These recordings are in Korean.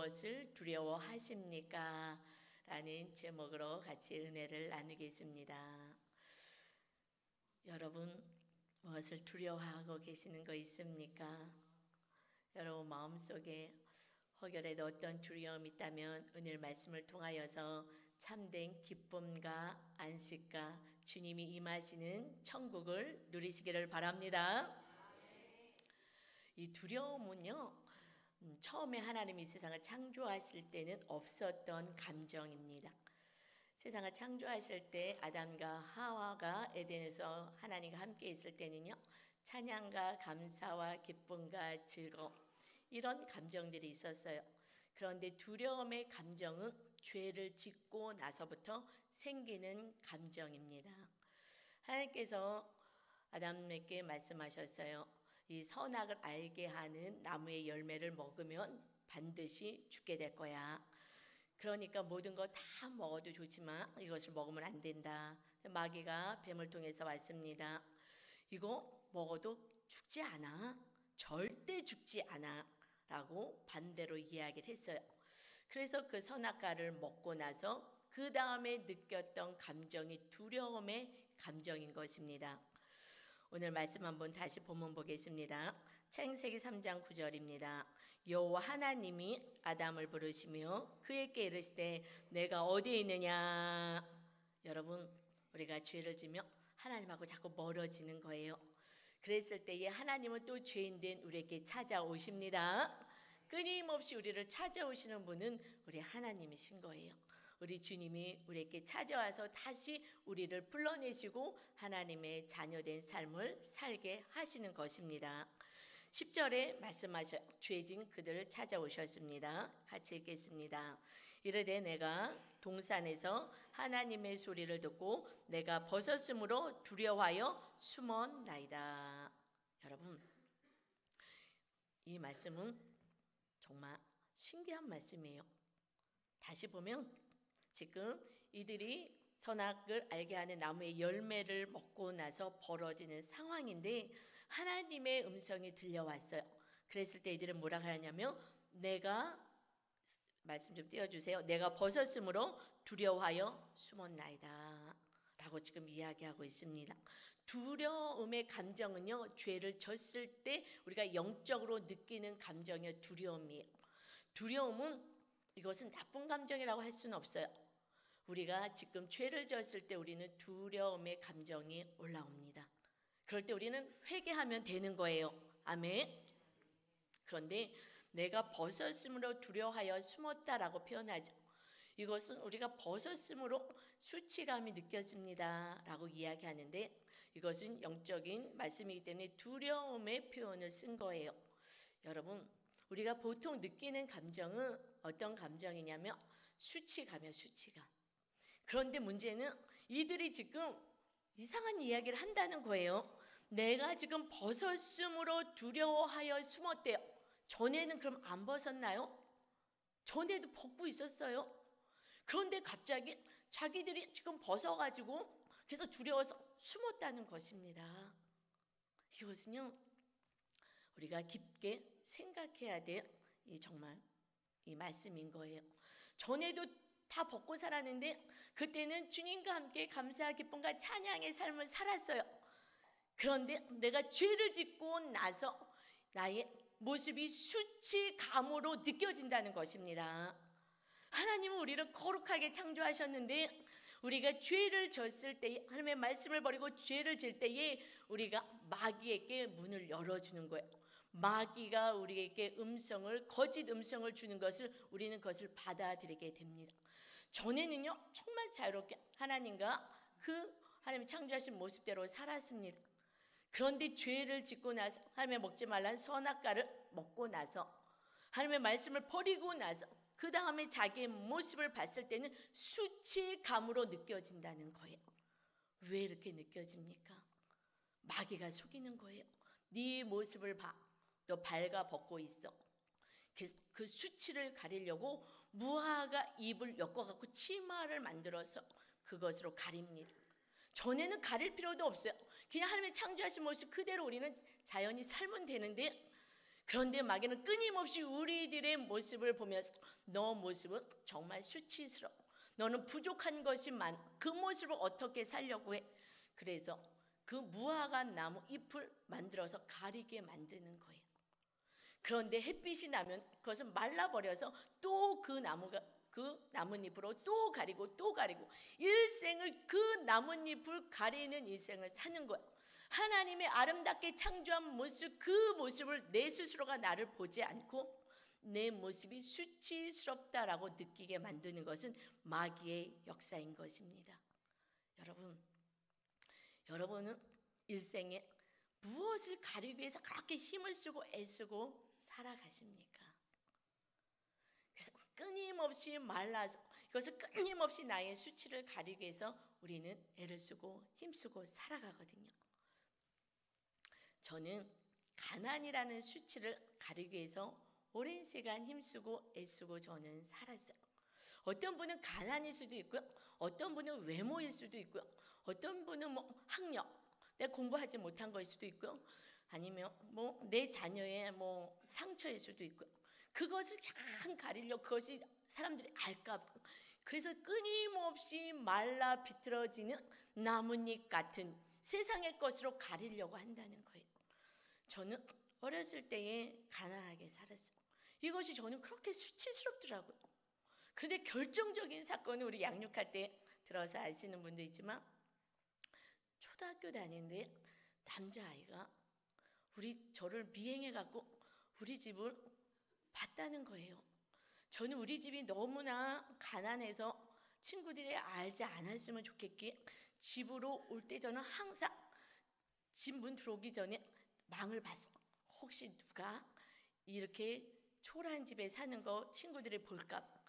무엇을 두려워하십니까? 라는 제목으로 같이 은혜를 나누겠습니다. 여러분, 무엇을 두려워하고 계시는 거 있습니까? 여러분 마음속에 혹여라도 어떤 두려움이 있다면 오늘 말씀을 통하여서 참된 기쁨과 안식과 주님이 임하시는 천국을 누리시기를 바랍니다. 이 두려움은요, 처음에 하나님이 세상을 창조하실 때는 없었던 감정입니다. 세상을 창조하실 때 아담과 하와가 에덴에서 하나님과 함께 있을 때는요, 찬양과 감사와 기쁨과 즐거움, 이런 감정들이 있었어요. 그런데 두려움의 감정은 죄를 짓고 나서부터 생기는 감정입니다. 하나님께서 아담에게 말씀하셨어요. 이 선악을 알게 하는 나무의 열매를 먹으면 반드시 죽게 될 거야. 그러니까 모든 거 다 먹어도 좋지만 이것을 먹으면 안 된다. 마귀가 뱀을 통해서 왔습니다. 이거 먹어도 죽지 않아. 절대 죽지 않아. 라고 반대로 이야기를 했어요. 그래서 그 선악과를 먹고 나서 그 다음에 느꼈던 감정이 두려움의 감정인 것입니다. 오늘 말씀 한번 다시 본문 보겠습니다. 창세기 3장 9절입니다. 여호와 하나님이 아담을 부르시며 그에게 이르시되 내가 어디에 있느냐. 여러분, 우리가 죄를 지며 하나님하고 자꾸 멀어지는 거예요. 그랬을 때에 하나님은 또 죄인된 우리에게 찾아오십니다. 끊임없이 우리를 찾아오시는 분은 우리 하나님이신 거예요. 우리 주님이 우리에게 찾아와서 다시 우리를 불러내시고 하나님의 자녀된 삶을 살게 하시는 것입니다. 10절에 말씀하셔 죄진 그들을 찾아오셨습니다. 같이 읽겠습니다. 이르되 내가 동산에서 하나님의 소리를 듣고 내가 벗었으므로 두려워하여 숨었나이다. 여러분, 이 말씀은 정말 신기한 말씀이에요. 다시 보면 지금 이들이 선악을 알게 하는 나무의 열매를 먹고 나서 벌어지는 상황인데 하나님의 음성이 들려왔어요. 그랬을 때 이들은 뭐라고 하냐면 내가, 말씀 좀 띄워주세요. 내가 벗었으므로 두려워하여 숨었나이다 라고 지금 이야기하고 있습니다. 두려움의 감정은요, 죄를 졌을 때 우리가 영적으로 느끼는 감정이요, 두려움이에요. 두려움은 이것은 나쁜 감정이라고 할 수는 없어요. 우리가 지금 죄를 졌을 때 우리는 두려움의 감정이 올라옵니다. 그럴 때 우리는 회개하면 되는 거예요. 아멘. 그런데 내가 벗었으므로 두려워하여 숨었다라고 표현하죠. 이것은 우리가 벗었으므로 수치감이 느껴집니다 라고 이야기하는데 이것은 영적인 말씀이기 때문에 두려움의 표현을 쓴 거예요. 여러분, 우리가 보통 느끼는 감정은 어떤 감정이냐면 수치감이에요. 수치감. 그런데 문제는 이들이 지금 이상한 이야기를 한다는 거예요. 내가 지금 벗었으므로 두려워하여 숨었대요. 전에는 그럼 안 벗었나요? 전에도 벗고 있었어요. 그런데 갑자기 자기들이 지금 벗어가지고 그래서 두려워서 숨었다는 것입니다. 이것은요, 우리가 깊게 생각해야 될 정말 이 말씀인 거예요. 전에도 다 벗고 살았는데 그때는 주님과 함께 감사와 기쁨과 찬양의 삶을 살았어요. 그런데 내가 죄를 짓고 나서 나의 모습이 수치감으로 느껴진다는 것입니다. 하나님은 우리를 거룩하게 창조하셨는데 우리가 죄를 졌을 때, 하나님의 말씀을 버리고 죄를 질 때에 우리가 마귀에게 문을 열어주는 거예요. 마귀가 우리에게 거짓 음성을 주는 것을 우리는 그것을 받아들이게 됩니다. 전에는요, 정말 자유롭게 하나님과 하나님이 창조하신 모습대로 살았습니다. 그런데 죄를 짓고 나서 하나님의 먹지 말라는 선악과를 먹고 나서 하나님의 말씀을 버리고 나서 그 다음에 자기의 모습을 봤을 때는 수치감으로 느껴진다는 거예요. 왜 이렇게 느껴집니까? 마귀가 속이는 거예요. 네 모습을 봐. 너 발가 벗고 있어. 그 수치를 가리려고 무화과 잎을 엮어갖고 치마를 만들어서 그것으로 가립니다. 전에는 가릴 필요도 없어요. 그냥 하나님의 창조하신 모습 그대로 우리는 자연히 살면 되는데 그런데 마귀는 끊임없이 우리들의 모습을 보면서 너 모습은 정말 수치스러워. 너는 부족한 것이 많아. 그 모습을 어떻게 살려고 해? 그래서 그 무화과 나무 잎을 만들어서 가리게 만드는 거예요. 그런데 햇빛이 나면 그것을 말라버려서 또 그 나뭇잎으로 또 가리고 또 가리고 일생을 그 나뭇잎을 가리는 일생을 사는 거예요. 하나님의 아름답게 창조한 모습, 그 모습을 내 스스로가 나를 보지 않고 내 모습이 수치스럽다라고 느끼게 만드는 것은 마귀의 역사인 것입니다. 여러분은 일생에 무엇을 가리기 위해서 그렇게 힘을 쓰고 애쓰고 살아가십니까? 그래서 끊임없이 말라서 이것을 끊임없이 나의 수치를 가리기 위해서 우리는 애를 쓰고 힘쓰고 살아가거든요. 저는 가난이라는 수치를 가리기 위해서 오랜 시간 힘쓰고 애쓰고 저는 살았어요. 어떤 분은 가난일 수도 있고요. 어떤 분은 외모일 수도 있고요. 어떤 분은 학력, 내가 공부하지 못한 거일 수도 있고요. 아니면 내 자녀의 상처일 수도 있고요. 그것을 잘 가리려고 그것이 사람들이 알까 봐. 그래서 끊임없이 말라 비틀어지는 나뭇잎 같은 세상의 것으로 가리려고 한다는 거예요. 저는 어렸을 때에 가난하게 살았어요. 이것이 저는 그렇게 수치스럽더라고요. 근데 결정적인 사건은 우리 양육할 때 들어서 아시는 분도 있지만 초등학교 다니는데 남자아이가 저를 미행해갖고 우리 집을 봤다는 거예요. 저는 우리 집이 너무나 가난해서 친구들이 알지 않았으면 좋겠기에 집으로 올 때 저는 항상 집 문 들어오기 전에 망을 봤어요. 혹시 누가 이렇게 초라한 집에 사는 거 친구들이 볼까 봐.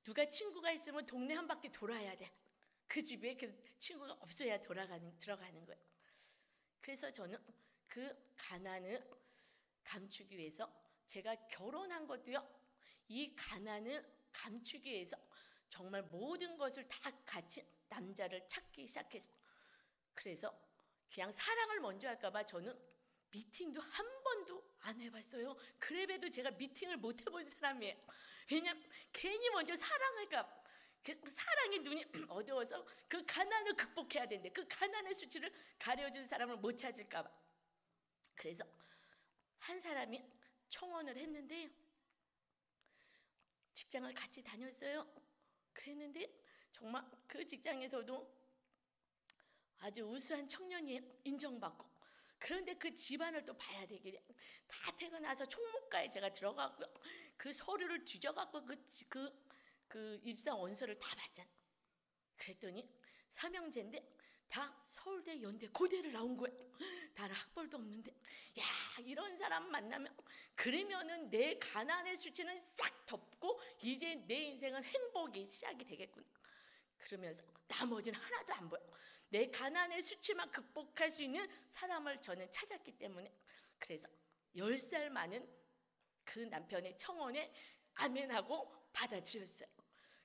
누가 친구가 있으면 동네 한 바퀴 돌아야 돼. 그 집에 그 친구가 없어야 들어가는 거예요. 그래서 저는 그 가난을 감추기 위해서 제가 결혼한 것도요. 이 가난을 감추기 위해서 정말 모든 것을 다 같이 남자를 찾기 시작했어요. 그래서 그냥 사랑을 먼저 할까 봐 저는 미팅도 한 번도 안 해봤어요. 그래도 제가 미팅을 못 해본 사람이에요. 왜냐면 괜히 먼저 사랑할까 봐. 사랑의 눈이 어두워서 그 가난을 극복해야 되는데 그 가난의 수치를 가려준 사람을 못 찾을까 봐. 그래서 한 사람이 청혼을 했는데 직장을 같이 다녔어요. 그랬는데 정말 그 직장에서도 아주 우수한 청년이 인정받고, 그런데 그 집안을 또 봐야 되게 다 퇴근해서 총무과에 제가 들어갔고요. 그 서류를 뒤져갖고 그 입사 원서를 다 봤잖아. 그랬더니 삼형제인데 다 서울대, 연대, 고대를 나온 거야. 나는 학벌도 없는데, 야, 이런 사람 만나면 그러면은 내 가난의 수치는 싹 덮고 이제 내 인생은 행복이 시작이 되겠구나. 그러면서 나머지는 하나도 안 보여. 내 가난의 수치만 극복할 수 있는 사람을 저는 찾았기 때문에, 그래서 10살 많은 그 남편의 청혼에 아멘하고 받아들였어요.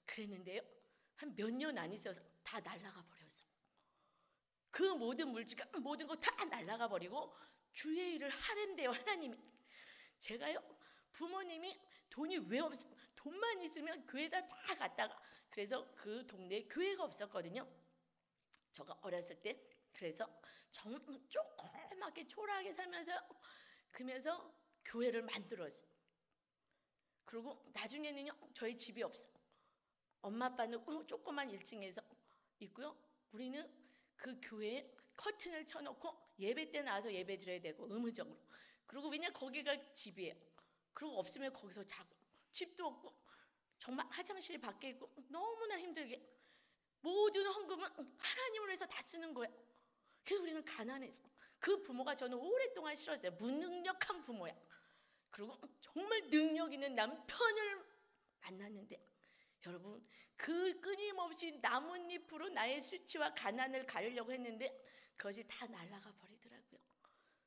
그랬는데요, 한 몇 년 안 있어서 다 날아가 버렸어. 그 모든 물질과 모든 거 다 날아가 버리고 주의 일을 하랜대요, 하나님이. 제가요, 부모님이 돈이 왜 없어? 돈만 있으면 교회다 다 갔다가, 그래서 그 동네에 교회가 없었거든요. 제가 어렸을 때. 그래서 정말 조그맣게 초라하게 살면서 그러면서 교회를 만들었어요. 그리고 나중에는요, 저희 집이 없어. 엄마 아빠는 조그만 1층에서 있고요. 우리는 그 교회에 커튼을 쳐놓고 예배 때 나와서 예배 드려야 되고, 의무적으로. 그리고 왜냐, 거기가 집이에요. 그리고 없으면 거기서 자고, 집도 없고 정말 화장실이 밖에 있고 너무나 힘들게 모든 헌금은 하나님을 위해서 다 쓰는 거야. 그래서 우리는 가난해서, 그 부모가 저는 오랫동안 싫었어요. 무능력한 부모야. 그리고 정말 능력 있는 남편을 만났는데, 여러분, 그 끊임없이 나뭇잎으로 나의 수치와 가난을 가리려고 했는데 그것이 다 날아가 버리더라고요.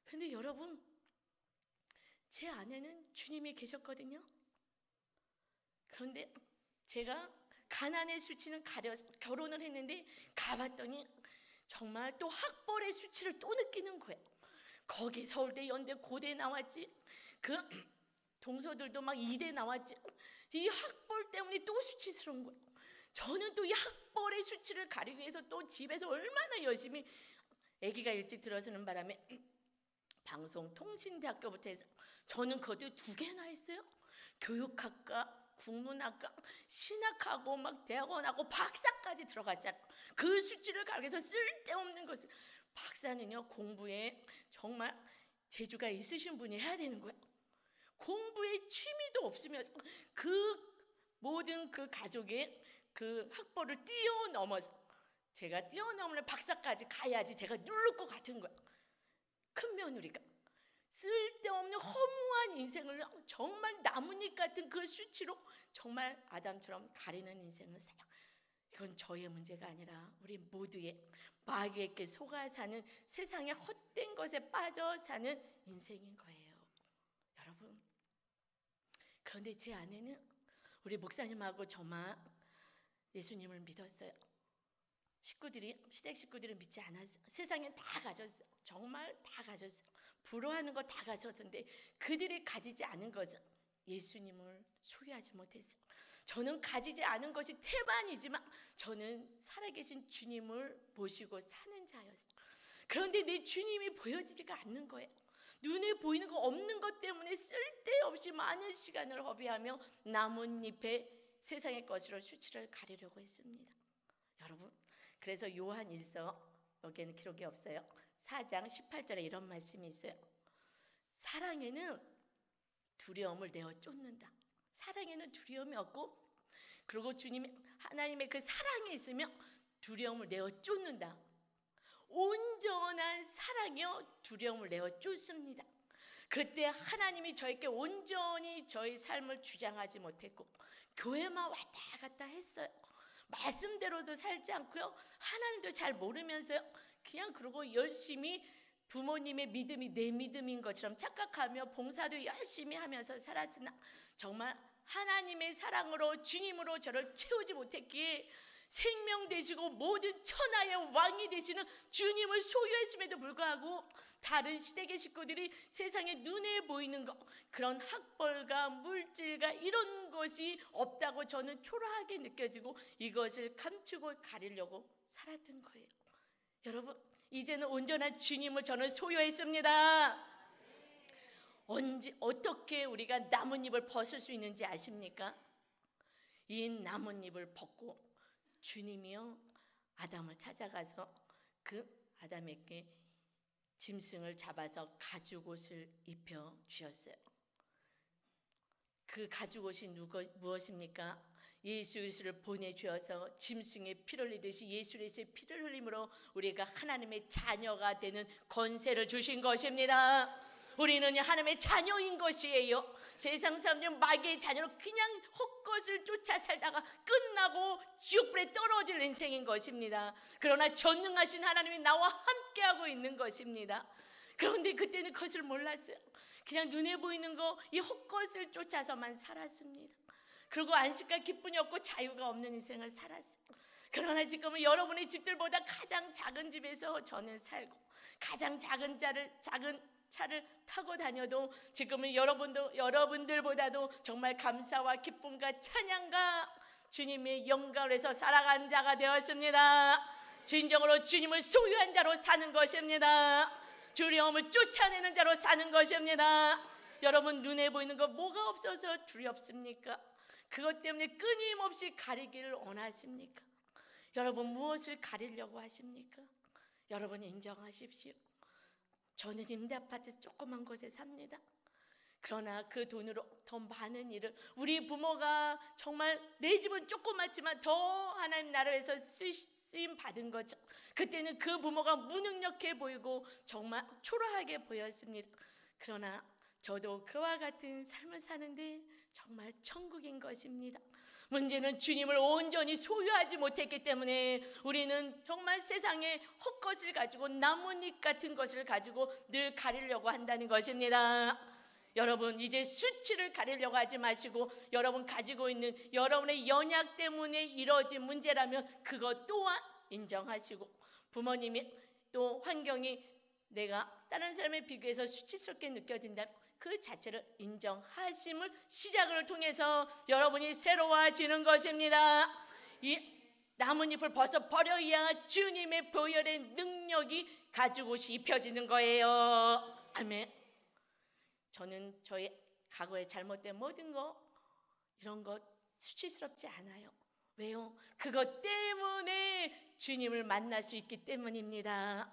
근데 여러분, 제 안에는 주님이 계셨거든요. 그런데 제가 가난의 수치는 가려서 결혼을 했는데 가봤더니 정말 또 학벌의 수치를 또 느끼는 거예요. 거기 서울대, 연대, 고대 나왔지. 그 동서들도 막 이대 나왔지. 이 학벌 때문에 또 수치스러운 거예요. 저는 또 이 학벌의 수치를 가리기 위해서 또 집에서 얼마나 열심히, 아기가 일찍 들어서는 바람에 방송통신대학교부터 해서 저는 그것도 2개나 했어요. 교육학과, 국문학과, 신학하고 막 대학원하고 박사까지 들어갔잖아요. 그 수치를 가리기 위해서 쓸데없는 것을. 박사는요, 공부에 정말 재주가 있으신 분이 해야 되는 거예요. 공부에 취미도 없으면서 그 모든 그 가족의 그 학벌을 뛰어넘어서, 제가 뛰어넘으면 박사까지 가야지 제가 누를 것 같은 거예요. 큰 며느리가 쓸데없는 허무한 인생을 정말 나뭇잎 같은 그 수치로 정말 아담처럼 가리는 인생을 살아. 이건 저의 문제가 아니라 우리 모두의 마귀에게 속아 사는, 세상의 헛된 것에 빠져 사는 인생인 거예요, 여러분. 그런데 제 아내는 우리 목사님하고 저만 예수님을 믿었어요. 시댁 식구들이 믿지 않았어요. 세상엔 다 가졌어요. 정말 다 가졌어요. 부러워하는 거 다 가졌는데 그들이 가지지 않은 것은 예수님을 소유하지 못했어요. 저는 가지지 않은 것이 태반이지만 저는 살아계신 주님을 모시고 사는 자였어요. 그런데 내 주님이 보여지지가 않는 거예요. 눈에 보이는 거 없는 것 때문에 쓸데없이 많은 시간을 허비하며 나뭇잎에 세상의 것으로 수치를 가리려고 했습니다. 여러분, 그래서 요한 1서, 여기에는 기록이 없어요. 4장 18절에 이런 말씀이 있어요. 사랑에는 두려움을 내어 쫓는다. 사랑에는 두려움이 없고, 그리고 주님이, 하나님의 그 사랑에 있으면 두려움을 내어 쫓는다. 온전한 사랑이요 두려움을 내어 쫓습니다. 그때 하나님이 저에게 온전히 저의 삶을 주장하지 못했고 교회만 왔다 갔다 했어요. 말씀대로도 살지 않고요, 하나님도 잘 모르면서요, 그냥 그러고 열심히 부모님의 믿음이 내 믿음인 것처럼 착각하며 봉사도 열심히 하면서 살았으나 정말 하나님의 사랑으로, 주님으로 저를 채우지 못했기에 생명 되시고 모든 천하의 왕이 되시는 주님을 소유했음에도 불구하고 다른 시댁의 식구들이 세상에 눈에 보이는 것, 그런 학벌과 물질과 이런 것이 없다고 저는 초라하게 느껴지고 이것을 감추고 가리려고 살았던 거예요. 여러분, 이제는 온전한 주님을 저는 소유했습니다. 어떻게 우리가 나뭇잎을 벗을 수 있는지 아십니까? 이 나뭇잎을 벗고 주님이요 아담을 찾아가서 그 아담에게 짐승을 잡아서 가죽옷을 입혀 주셨어요. 그 가죽옷이 무엇입니까? 예수 그리스도를 보내주어서 짐승의 피를 흘리듯이 예수 그리스도의 피를 흘림으로 우리가 하나님의 자녀가 되는 권세를 주신 것입니다. 우리는 하나님의 자녀인 것이에요. 세상 사람들은 마귀의 자녀로 그냥 헛것을 쫓아 살다가 끝나고 지옥불에 떨어질 인생인 것입니다. 그러나 전능하신 하나님이 나와 함께하고 있는 것입니다. 그런데 그때는 그것을 몰랐어요. 그냥 눈에 보이는 거, 이 헛것을 쫓아서만 살았습니다. 그리고 안식과 기쁨이 없고 자유가 없는 인생을 살았어요. 그러나 지금은 여러분의 집들보다 가장 작은 집에서 저는 살고 가장 작은 차를 타고 다녀도 지금은 여러분들보다도 정말 감사와 기쁨과 찬양과 주님의 영광에서 살아간 자가 되었습니다. 진정으로 주님을 소유한 자로 사는 것입니다. 두려움을 쫓아내는 자로 사는 것입니다. 여러분, 눈에 보이는 거 뭐가 없어서 두렵습니까? 그것 때문에 끊임없이 가리기를 원하십니까? 여러분, 무엇을 가리려고 하십니까? 여러분, 인정하십시오. 저는 임대아파트 조그만 곳에 삽니다. 그러나 그 돈으로 더 많은 일을, 우리 부모가 정말 내 집은 조그맣지만 더 하나님 나라에서 쓰임 받은 거죠. 그때는 그 부모가 무능력해 보이고 정말 초라하게 보였습니다. 그러나 저도 그와 같은 삶을 사는데 정말 천국인 것입니다. 문제는 주님을 온전히 소유하지 못했기 때문에 우리는 정말 세상의 헛것을 가지고 나뭇잎 같은 것을 가지고 늘 가리려고 한다는 것입니다. 여러분, 이제 수치를 가리려고 하지 마시고 여러분 가지고 있는 여러분의 연약 때문에 이뤄진 문제라면 그것 또한 인정하시고, 부모님이 또 환경이 내가 다른 사람에 비교해서 수치스럽게 느껴진다면 그 자체를 인정하심을 시작을 통해서 여러분이 새로워지는 것입니다. 이 나뭇잎을 벗어 버려야 주님의 보혈의 능력이 가죽 옷이 입혀지는 거예요. 아멘. 저는 저의 과거에 잘못된 모든 거 이런 것 수치스럽지 않아요. 왜요? 그것 때문에 주님을 만날 수 있기 때문입니다.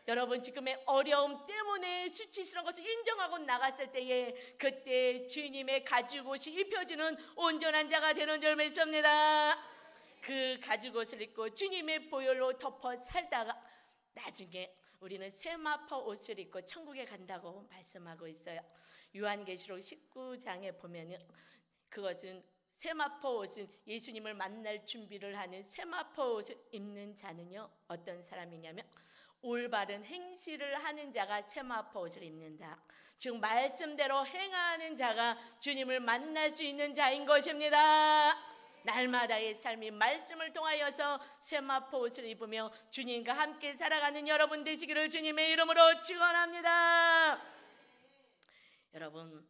여러분 지금의 어려움 때문에 수치스러운 것을 인정하고 나갔을 때에 그때 주님의 가죽 옷이 입혀지는 온전한 자가 되는 줄 믿습니다. 그 가죽 옷을 입고 주님의 보혈로 덮어 살다가 나중에 우리는 세마포 옷을 입고 천국에 간다고 말씀하고 있어요. 요한계시록 19장에 보면은 그것은 세마포 옷은 예수님을 만날 준비를 하는 세마포 옷을 입는 자는요 어떤 사람이냐면 올바른 행실을 하는 자가 세마포 옷을 입는다. 즉 말씀대로 행하는 자가 주님을 만날 수 있는 자인 것입니다. 날마다의 삶이 말씀을 통하여서 세마포 옷을 입으며 주님과 함께 살아가는 여러분 되시기를 주님의 이름으로 축원합니다. 여러분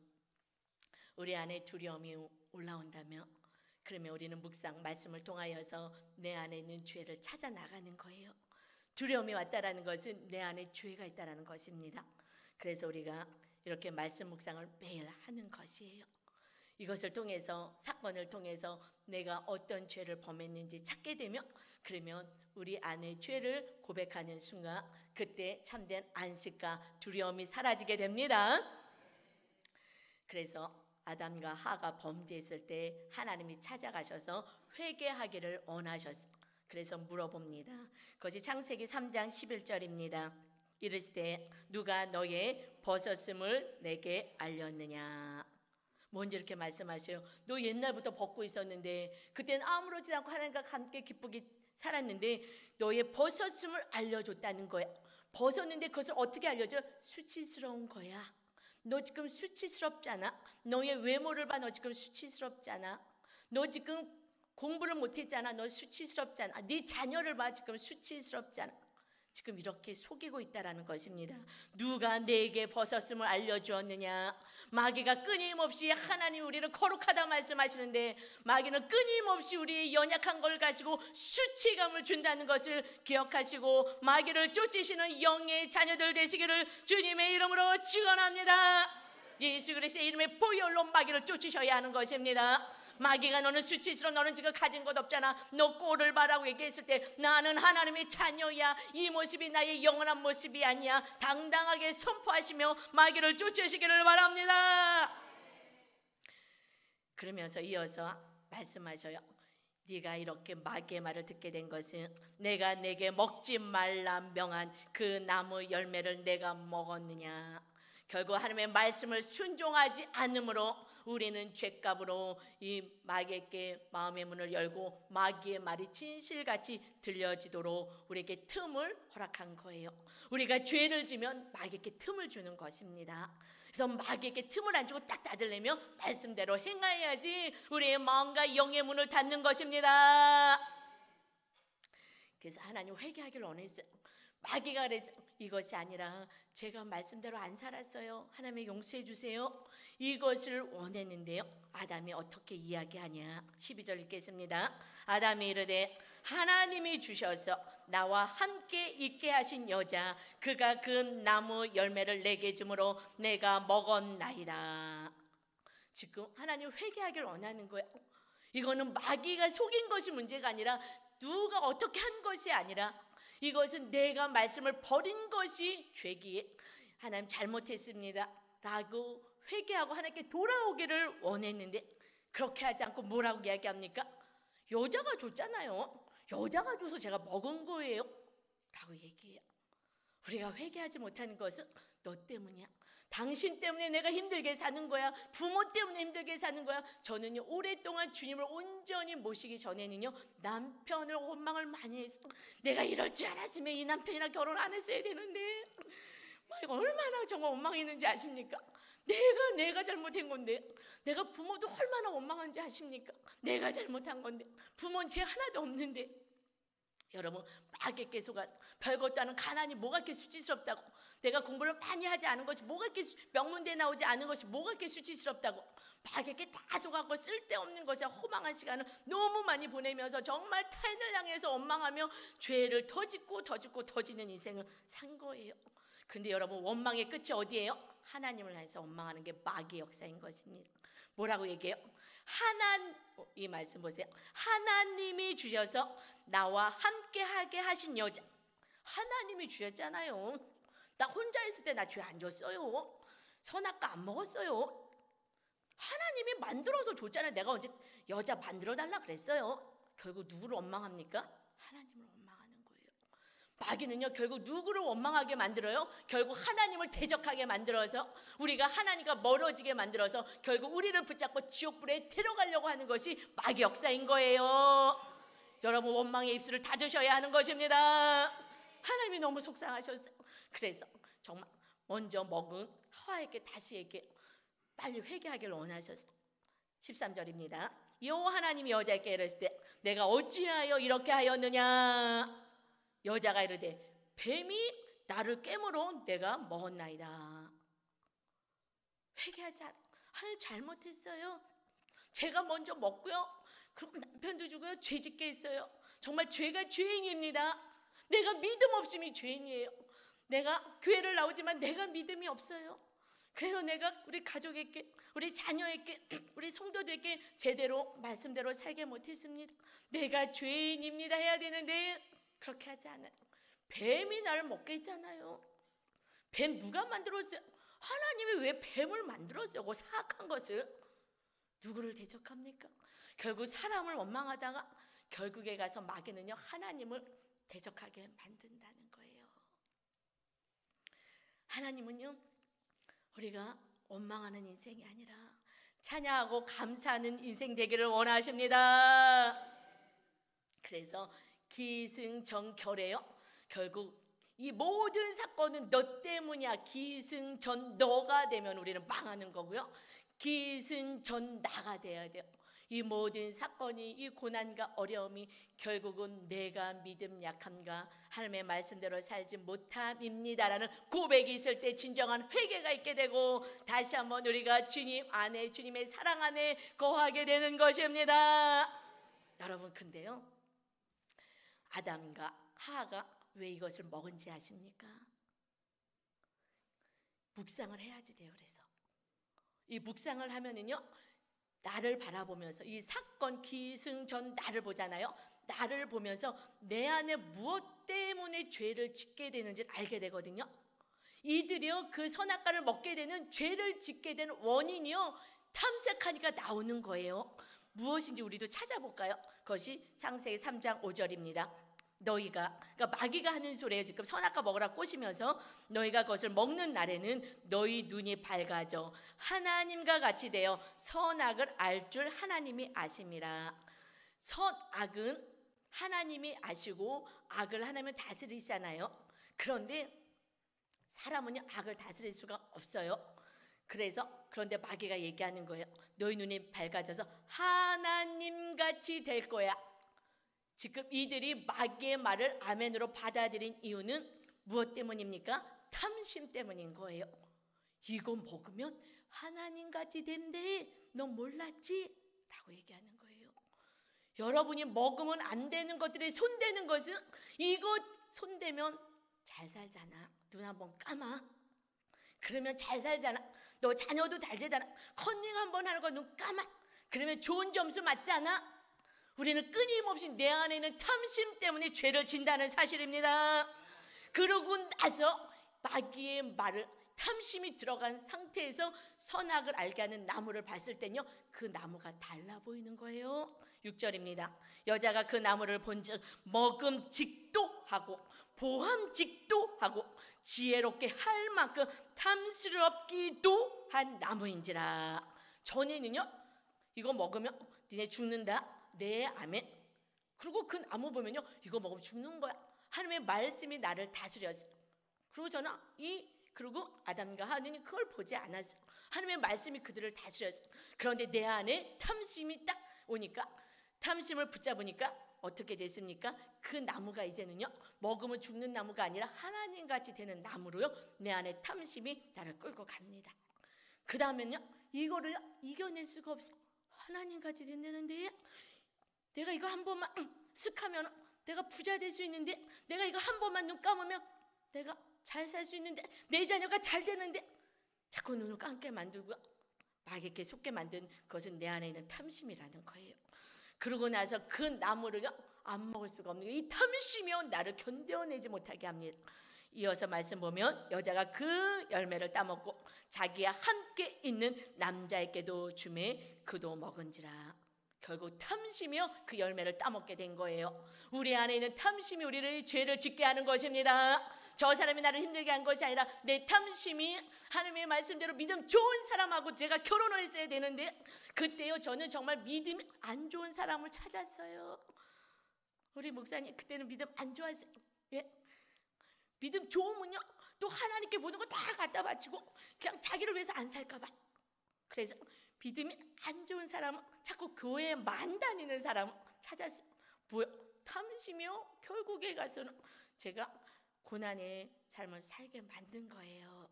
우리 안에 두려움이 올라온다면 그러면 우리는 묵상 말씀을 통하여서 내 안에 있는 죄를 찾아 나가는 거예요. 두려움이 왔다라는 것은 내 안에 죄가 있다라는 것입니다. 그래서 우리가 이렇게 말씀 묵상을 매일 하는 것이에요. 이것을 통해서 사건을 통해서 내가 어떤 죄를 범했는지 찾게 되면 그러면 우리 안의 죄를 고백하는 순간 그때 참된 안식과 두려움이 사라지게 됩니다. 그래서 아담과 하가 범죄했을 때 하나님이 찾아가셔서 회개하기를 원하셨어요. 그래서 물어봅니다. 그것이 창세기 3장 11절입니다. 이르시되 누가 너의 벗었음을 내게 알렸느냐. 뭔지 이렇게 말씀하셔요. 너 옛날부터 벗고 있었는데 그때는 아무렇지 않고 하나님과 함께 기쁘게 살았는데 너의 벗었음을 알려줬다는 거야. 벗었는데 그것을 어떻게 알려줘? 수치스러운 거야. 너 지금 수치스럽잖아. 너의 외모를 봐. 너 지금 수치스럽잖아. 너 지금 공부를 못했잖아. 너 수치스럽잖아. 네 자녀를 봐. 지금 수치스럽잖아. 지금 이렇게 속이고 있다라는 것입니다. 누가 내게 벗었음을 알려주었느냐. 마귀가 끊임없이 하나님 우리를 거룩하다 말씀하시는데 마귀는 끊임없이 우리의 연약한 걸 가지고 수치감을 준다는 것을 기억하시고 마귀를 쫓으시는 영의 자녀들 되시기를 주님의 이름으로 축원합니다. 예수 그리스도의 이름의 보혈로 마귀를 쫓으셔야 하는 것입니다. 마귀가 너는 수치스러워. 너는 지금 가진 것 없잖아. 너 꼴을 봐라고 얘기했을 때 나는 하나님의 자녀야. 이 모습이 나의 영원한 모습이 아니야. 당당하게 선포하시며 마귀를 쫓으시기를 바랍니다. 그러면서 이어서 말씀하셔요. 네가 이렇게 마귀의 말을 듣게 된 것은 내가 내게 먹지 말라 명한 그 나무 열매를 내가 먹었느냐. 결국 하나님의 말씀을 순종하지 않으므로 우리는 죄값으로 이 마귀에게 마음의 문을 열고 마귀의 말이 진실같이 들려지도록 우리에게 틈을 허락한 거예요. 우리가 죄를 지면 마귀에게 틈을 주는 것입니다. 그래서 마귀에게 틈을 안 주고 딱 닫으려면 말씀대로 행해야지 우리의 마음과 영의 문을 닫는 것입니다. 그래서 하나님 회개하기를 원했어요. 마귀가 그래서 이것이 아니라 제가 말씀대로 안 살았어요. 하나님 용서해 주세요. 이것을 원했는데요. 아담이 어떻게 이야기하냐. 12절 읽겠습니다. 아담이 이르되 하나님이 주셔서 나와 함께 있게 하신 여자 그가 그 나무 열매를 내게 주므로 내가 먹었나이다. 지금 하나님 회개하기를 원하는 거예요. 이거는 마귀가 속인 것이 문제가 아니라 누가 어떻게 한 것이 아니라 이것은 내가 말씀을 버린 것이 죄기에 하나님 잘못했습니다 라고 회개하고 하나님께 돌아오기를 원했는데 그렇게 하지 않고 뭐라고 이야기합니까? 여자가 줬잖아요. 여자가 줘서 제가 먹은 거예요 라고 얘기해요. 우리가 회개하지 못하는 것은 너 때문이야. 당신 때문에 내가 힘들게 사는 거야. 부모 때문에 힘들게 사는 거야. 저는요 오랫동안 주님을 온전히 모시기 전에는요 남편을 원망을 많이 했어. 내가 이럴 줄 알았으면 이 남편이랑 결혼 안 했어야 되는데 얼마나 정말 원망했는지 아십니까? 내가 잘못한 건데 내가 부모도 얼마나 원망한지 아십니까? 내가 잘못한 건데 부모는 죄 하나도 없는데 여러분, 마귀에게 속아서 별것도 아닌 가난이 뭐가 이렇게 수치스럽다고, 내가 공부를 많이 하지 않은 것이 뭐가 이렇게 명문대에 나오지 않은 것이 뭐가 이렇게 수치스럽다고 마귀에게 다 속아서 쓸데없는 것에 허망한 시간을 너무 많이 보내면서 정말 타인을 향해서 원망하며 죄를 더 짓고 더 짓고 더 지는 인생을 산 거예요. 그런데 여러분, 원망의 끝이 어디예요? 하나님을 향해서 원망하는 게 마귀 역사인 것입니다. 뭐라고 얘기해요? 이 말씀 보세요. 하나님이 주셔서 나와 함께하게 하신 여자. 하나님이 주셨잖아요. 나 혼자 있을 때 나 죄 안 줬어요. 선악과 안 먹었어요. 하나님이 만들어서 줬잖아요. 내가 언제 여자 만들어 달라 그랬어요? 결국 누구를 원망합니까? 하나님을 원망하는 거예요. 마귀는요, 결국 누구를 원망하게 만들어요? 결국 하나님을 대적하게 만들어서, 우리가 하나님과 멀어지게 만들어서 결국 우리를 붙잡고 지옥불에 데려가려고 하는 것이 마귀 역사인 거예요. 여러분, 원망의 입술을 닫으셔야 하는 것입니다. 하나님이 너무 속상하셨어요. 그래서 정말 먼저 먹은 하와에게 다시 얘기해요. 빨리 회개하기를 원하셨어요. 13절입니다. 여호와 하나님이 여자에게 이르시되 내가 어찌하여 이렇게 하였느냐? 여자가 이르되 뱀이 나를 깨물어 내가 먹었나이다. 회개하지 않아. 하나님 잘못했어요. 제가 먼저 먹고요, 그리고 남편도 주고요, 죄짓게 했어요. 정말 죄가 죄인입니다. 내가 믿음 없음이 죄인이에요. 내가 교회를 나오지만 내가 믿음이 없어요. 그래서 내가 우리 가족에게, 우리 자녀에게, 우리 성도들에게 제대로 말씀대로 살게 못했습니다. 내가 죄인입니다 해야 되는데 그렇게 하지 않아요. 뱀이 나를 먹게 했잖아요. 뱀 누가 만들었어요? 하나님이 왜 뱀을 만들었어요? 그 사악한 것을. 누구를 대적합니까? 결국 사람을 원망하다가 결국에 가서 마귀는요, 하나님을 대적하게 만든다는 거예요. 하나님은요, 우리가 원망하는 인생이 아니라 찬양하고 감사하는 인생 되기를 원하십니다. 그래서 기승전결해요. 결국 이 모든 사건은 너 때문이야. 기승전 너가 되면 우리는 망하는 거고요, 기승전 나가 돼야 돼요. 이 모든 사건이, 이 고난과 어려움이 결국은 내가 믿음 약함과 하나님의 말씀대로 살지 못함입니다라는 고백이 있을 때 진정한 회개가 있게 되고, 다시 한번 우리가 주님 안에, 주님의 사랑 안에 거하게 되는 것입니다. 여러분, 근데요, 아담과 하하가 왜 이것을 먹은지 아십니까? 묵상을 해야지 돼요. 그래서 이 묵상을 하면은요, 나를 바라보면서, 이 사건 기승전 나를 보잖아요. 나를 보면서 내 안에 무엇 때문에 죄를 짓게 되는지를 알게 되거든요. 이들이요, 그 선악과를 먹게 되는, 죄를 짓게 된 원인이요, 탐색하니까 나오는 거예요. 무엇인지 우리도 찾아볼까요? 그것이 창세기 3장 5절입니다. 너희가, 그러니까 마귀가 하는 소리예요. 지금 선악과 먹으라 꼬시면서, 너희가 그것을 먹는 날에는 너희 눈이 밝아져 하나님과 같이 되어 선악을 알 줄 하나님이 아심이라. 선악은 하나님이 아시고 악을 하나님은 다스리시잖아요. 그런데 사람은요, 악을 다스릴 수가 없어요. 그런데 마귀가 얘기하는 거예요. 너희 눈이 밝아져서 하나님같이 될 거야. 지금 이들이 마귀의 말을 아멘으로 받아들인 이유는 무엇 때문입니까? 탐심 때문인 거예요. 이거 먹으면 하나님같이 된대, 너 몰랐지? 라고 얘기하는 거예요. 여러분이 먹으면 안 되는 것들에 손대는 것은, 이거 손대면 잘 살잖아. 눈 한번 감아. 그러면 잘 살잖아. 너 자녀도 잘 되잖아. 컨닝 한번 하는 거 눈 감아. 그러면 좋은 점수 맞지 않아? 우리는 끊임없이 내 안에 있는 탐심 때문에 죄를 진다는 사실입니다. 그러고 나서 마귀의 말을, 탐심이 들어간 상태에서 선악을 알게 하는 나무를 봤을 때는요, 그 나무가 달라 보이는 거예요. 6절입니다. 여자가 그 나무를 본즉 먹음직도 하고 보함직도 하고 지혜롭게 할 만큼 탐스럽기도 한 나무인지라. 전에는요, 이거 먹으면 니네 죽는다. 네, 아멘. 그리고 그 나무 보면요, 이거 먹으면 죽는 거야. 하나님의 말씀이 나를 다스렸어. 그리고 저는 그리고 아담과 하나님이 그걸 보지 않았어. 하나님의 말씀이 그들을 다스렸어. 그런데 내 안에 탐심이 딱 오니까, 탐심을 붙잡으니까 어떻게 됐습니까? 그 나무가 이제는요 먹으면 죽는 나무가 아니라 하나님같이 되는 나무로요 내 안에 탐심이 나를 끌고 갑니다. 그 다음에는요 이거를 이겨낼 수가 없어. 하나님같이 된다는데 내가 이거 한 번만 슥 하면 내가 부자 될 수 있는데, 내가 이거 한 번만 눈 감으면 내가 잘 살 수 있는데, 내 자녀가 잘 되는데, 자꾸 눈을 감게 만들고 마귀에게 속게 만든 것은 내 안에 있는 탐심이라는 거예요. 그러고 나서 그 나무를 안 먹을 수가 없는 거예요. 이 탐심이요 나를 견뎌내지 못하게 합니다. 이어서 말씀 보면 여자가 그 열매를 따먹고 자기와 함께 있는 남자에게도 주매 그도 먹은지라. 결국 탐심이요 그 열매를 따먹게 된 거예요. 우리 안에 있는 탐심이 우리를 죄를 짓게 하는 것입니다. 저 사람이 나를 힘들게 한 것이 아니라 내 탐심이 하나님의 말씀대로 믿음 좋은 사람하고 제가 결혼을 했어야 되는데, 그때요 저는 정말 믿음이 안 좋은 사람을 찾았어요. 우리 목사님 그때는 믿음 안 좋았어요. 예? 믿음 좋으면요 또 하나님께 모든 거 다 갖다 바치고 그냥 자기를 위해서 안 살까 봐. 그래서 믿음이 안 좋은 사람은 자꾸 교회에만 다니는 사람을 찾았어요. 뭐야? 탐심이요 결국에 가서는 제가 고난의 삶을 살게 만든 거예요.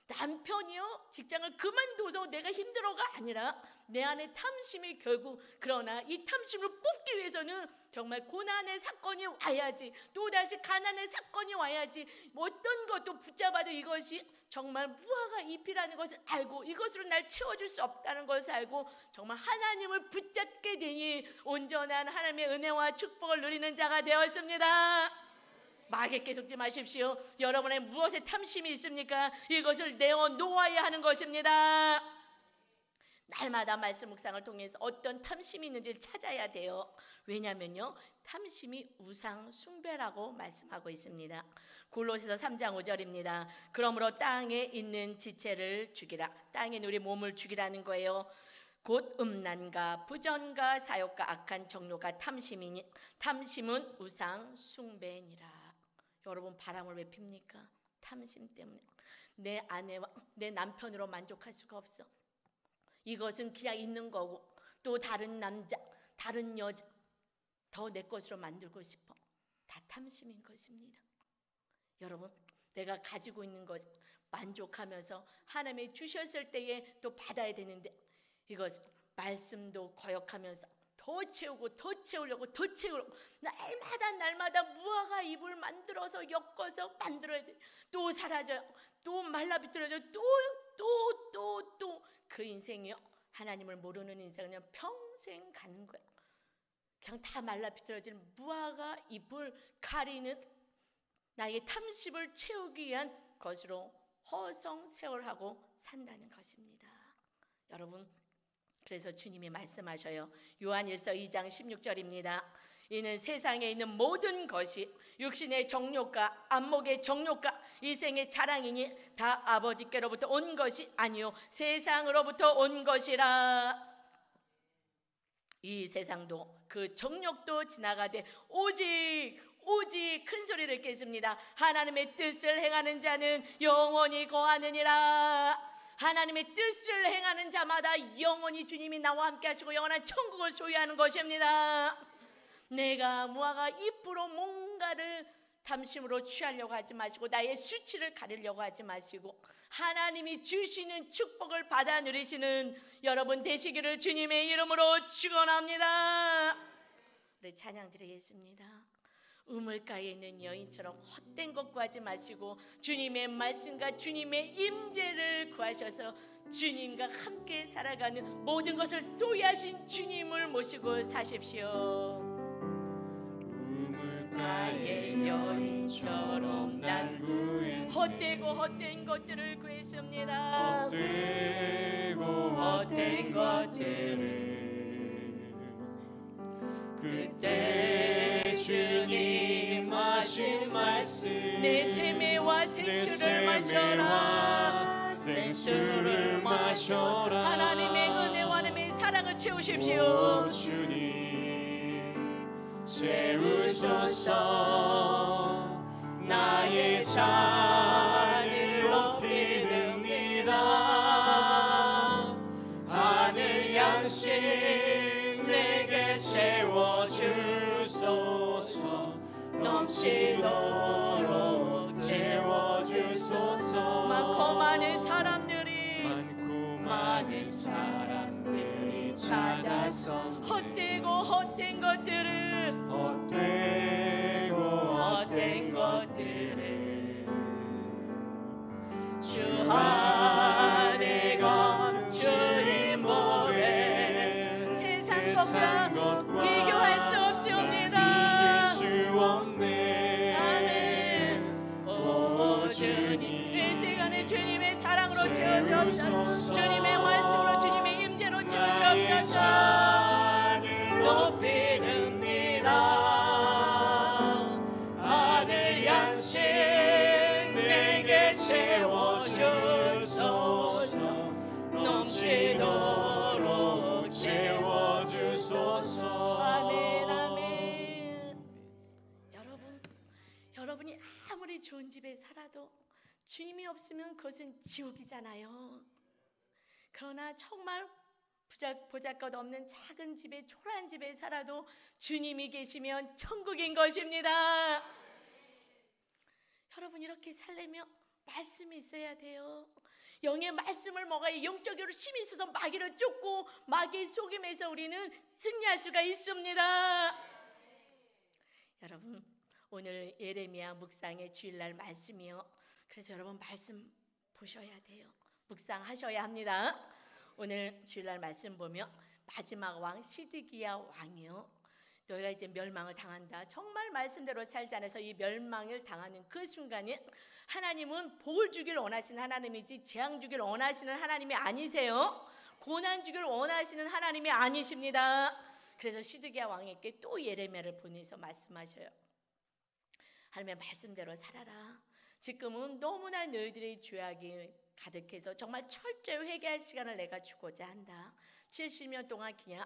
남편이요 직장을 그만둬서 내가 힘들어가 아니라 내 안에 탐심이 결국, 그러나 이 탐심을 뽑기 위해서는 정말 고난의 사건이 와야지, 또다시 가난의 사건이 와야지, 어떤 것도 붙잡아도 이것이 정말 무화과 잎이라는 것을 알고 이것으로 날 채워줄 수 없다는 것을 알고 정말 하나님을 붙잡게 되니 온전한 하나님의 은혜와 축복을 누리는 자가 되었습니다. 마귀에게 속지 마십시오. 여러분의 무엇에 탐심이 있습니까? 이것을 내어놓아야 하는 것입니다. 날마다 말씀 묵상을 통해서 어떤 탐심이 있는지를 찾아야 돼요. 왜냐하면요 탐심이 우상 숭배라고 말씀하고 있습니다. 골로새서 3장 5절입니다. 그러므로 땅에 있는 지체를 죽이라. 땅에 우리 몸을 죽이라는 거예요. 곧 음란과 부전과 사욕과 악한 정욕과 탐심이니 탐심은 우상 숭배니라. 여러분 바람을 왜 핍니까? 탐심 때문에. 내 아내와 내 남편으로 만족할 수가 없어. 이것은 그냥 있는 거고, 또 다른 남자, 다른 여자 더 내 것으로 만들고 싶어. 다 탐심인 것입니다. 여러분 내가 가지고 있는 것 만족하면서 하나님이 주셨을 때에 또 받아야 되는데, 이것 말씀도 거역하면서 더 채우고 더 채우려고 더 채우려고 날마다 무화과 잎을 만들어서 엮어서 만들어야 돼. 또 사라져요. 또 말라 비틀어져요. 또 그 인생이요 하나님을 모르는 인생은 그냥 평생 가는 거예요. 그냥 다 말라 비틀어지는 무화과 잎을 가리는 나의 탐심을 채우기 위한 것으로 허송세월하고 산다는 것입니다. 여러분 그래서 주님이 말씀하셔요. 요한일서 2장 16절입니다. 이는 세상에 있는 모든 것이 육신의 정욕과 안목의 정욕과 이 생의 자랑이니 다 아버지께로부터 온 것이 아니요 세상으로부터 온 것이라. 이 세상도 그 정욕도 지나가되 오직 큰 소리를 깼습니다. 하나님의 뜻을 행하는 자는 영원히 거하느니라. 하나님의 뜻을 행하는 자마다 영원히 주님이 나와 함께 하시고 영원한 천국을 소유하는 것입니다. 내가 무화과 잎으로 뭔가를 탐심으로 취하려고 하지 마시고 나의 수치를 가리려고 하지 마시고 하나님이 주시는 축복을 받아 누리시는 여러분 되시기를 주님의 이름으로 축원합니다. 우리 찬양 드리겠습니다. 우물가에 있는 여인처럼 헛된 것 구하지 마시고 주님의 말씀과 주님의 임재를 구하셔서 주님과 함께 살아가는 모든 것을 소유하신 주님을 모시고 사십시오. 우물가의 여인처럼 난 헛되고 헛된 것들을 구했습니다. 헛된 것들을 그때 주님 하신 말씀 내 세매와 생수를 마셔라. 생수를 마셔라. 하나님의 은혜와 하나님의 사랑을 채우십시오. 주님 채우소서. 나의 잔을 높이듭니다. 하늘 양식 내게 채워주소서. 넘치도록 채워주소서. 많고 많은 사람들이 찾아서 헛된 것들을 주 안에 감추인 몸에 세상 것과 비교할 수 없습니다. 이길 수 없네. 아멘. 오 주님, 이 시간에 주님의 사랑으로 채워주옵소서. 주님의 말씀으로 주님의 임재로 채워주옵소서. 높이 듭니다. 하늘 양식 내게 채워주소서. 넘치도록 채워주소서. 아멘 아멘. 여러분이 아무리 좋은 집에 살아도 주님이 없으면 그것은 지옥이잖아요. 그러나 정말 보잘것없는 작은 집에, 초라한 집에 살아도 주님이 계시면 천국인 것입니다. 여러분, 이렇게 살려면 말씀이 있어야 돼요. 영의 말씀을 먹어야 영적으로 힘이 있어서 마귀를 쫓고 마귀의 속임에서 우리는 승리할 수가 있습니다. 여러분, 오늘 예레미야 묵상의 주일날 말씀이요. 그래서 여러분 말씀 보셔야 돼요. 묵상하셔야 합니다. 오늘 주일날 말씀 보면 마지막 왕 시드기야 왕이요, 너희가 이제 멸망을 당한다. 정말 말씀대로 살지 않아서 이 멸망을 당하는 그 순간에 하나님은 복을 주길 원하시는 하나님이지 재앙 주길 원하시는 하나님이 아니세요. 고난 주길 원하시는 하나님이 아니십니다. 그래서 시드기야 왕에게 또 예레미야를 보내서 말씀하셔요. 하나님의 말씀대로 살아라. 지금은 너무나 너희들의 죄악이 가득해서 정말 철저히 회개할 시간을 내가 주고자 한다. 70년 동안 그냥